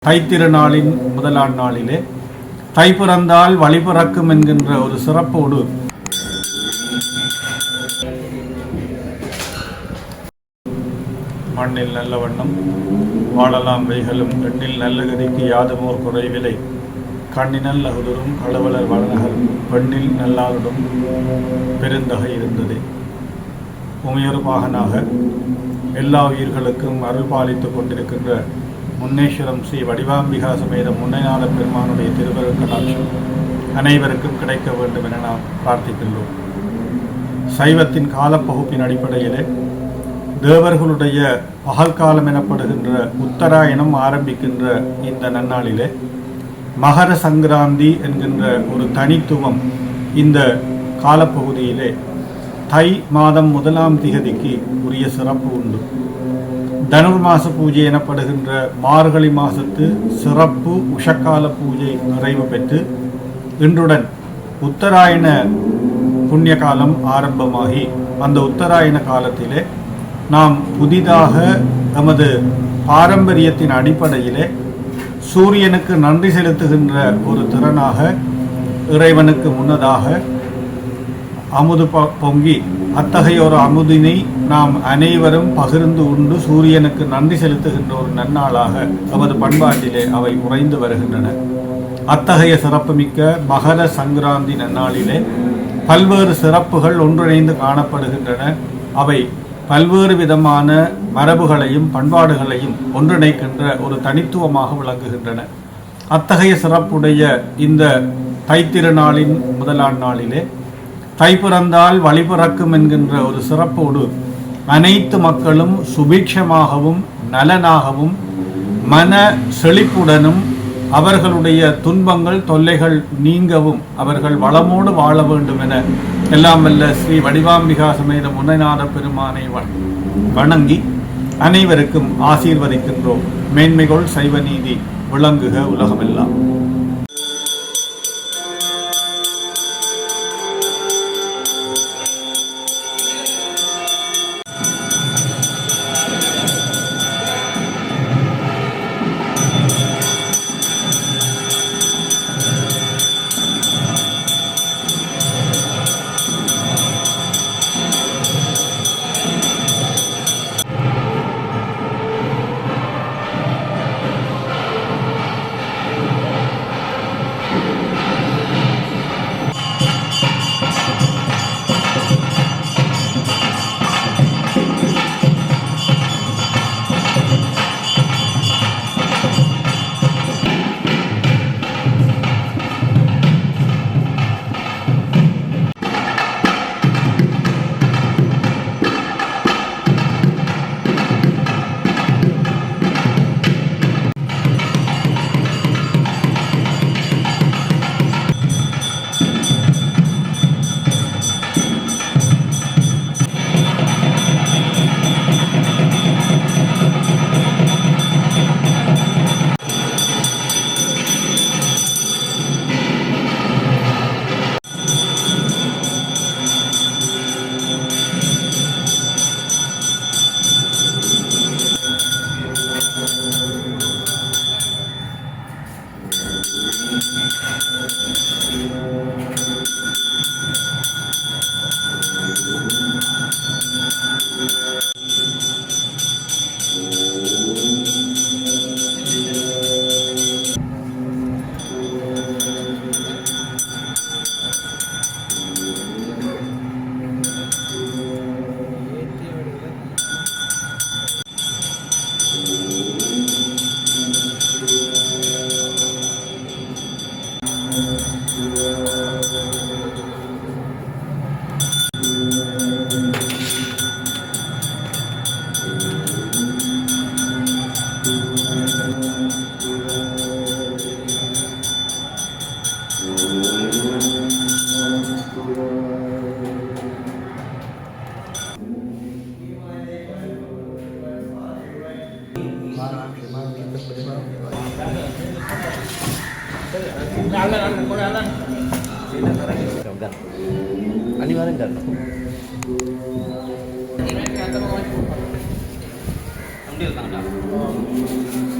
தைத்திருநாளின் முதலாம் நாளிலே தை பிறந்தால் வழி பிறக்கும் என்கின்ற ஒரு சிறப்போடு மண்ணில் நல்ல வண்ணம் வாழலாம் வைகளும் பெண்ணில் நல்ல கதிக்கு யாதுமோர் குறைவிலை கண்ணினல் அகுதரும் களவலர் வளநகர் பெண்ணில் நல்லாருடும் பெருந்தகை இருந்ததே. உமையொரு பாகனாக எல்லா உயிர்களுக்கும் அருள் பாலித்துக் கொண்டிருக்கின்ற முன்னேஸ்வரம் ஸ்ரீ வடிவாம்பிகா சமேத முன்னைநாத பெருமானுடைய திருவருட்கடாட்சம் அனைவருக்கும் கிடைக்க வேண்டும் என நாம் பிரார்த்திக்கின்றோம். சைவத்தின் காலப்பகுப்பின் அடிப்படையிலே தேவர்களுடைய பகல்காலம் எனப்படுகின்ற உத்தராயணம் ஆரம்பிக்கின்ற இந்த நன்னாளிலே மகர சங்கராந்தி என்கின்ற ஒரு தனித்துவம் இந்த காலப்பகுதியிலே தை மாதம் 1ஆம் திகதிக்கு உரிய சிறப்பு உண்டு. தனுர்மாச பூஜை எனப்படுகின்ற மார்கழி மாசத்து சிறப்பு உஷக்கால பூஜை நிறைவு பெற்று இன்றுடன் உத்தராயண புண்ணிய காலம் ஆரம்பமாகி அந்த உத்தராயண காலத்திலே நாம் புதிதாக நமது பாரம்பரியத்தின் அடிப்படையிலே சூரியனுக்கு நன்றி செலுத்துகின்ற ஒரு திறனாக இறைவனுக்கு முன்னதாக அமுது பொங்கி அத்தகைய ஒரு அமுதினை நாம் அனைவரும் பகிர்ந்து உண்டு சூரியனுக்கு நன்றி செலுத்துகின்ற ஒரு நன்னாளாக நமது பண்பாட்டிலே அவை உறைந்து வருகின்றன. அத்தகைய சிறப்புமிக்க மகர சங்கராந்தி நன்னாளிலே பல்வேறு சிறப்புகள் ஒன்றிணைந்து காணப்படுகின்றன. அவை பல்வேறு விதமான மரபுகளையும் பண்பாடுகளையும் ஒன்றிணைக்கின்ற ஒரு தனித்துவமாக விளங்குகின்றன. அத்தகைய சிறப்புடைய இந்த தைத்திருநாளின் முதலாம் நாளிலே தை பிறந்தால் வழி பிறக்கும் என்கின்ற ஒரு சிறப்போடு அனைத்து மக்களும் சுபிக்ஷமாகவும் நலனாகவும் மன செழிப்புடனும் அவர்களுடைய துன்பங்கள் தொல்லைகள் நீங்கவும் அவர்கள் வளமோடு வாழ வேண்டும் என எல்லாம் வல்ல ஸ்ரீ வடிவாம்பிகா சமேத முன்னைநாத பெருமானை வணங்கி அனைவருக்கும் ஆசீர்வதிக்கின்றோம். மேன்மைகள் சைவ நீதி விளங்குக உலகமெல்லாம். அனிவாரம் தான் அப்படி இருக்காங்கடா.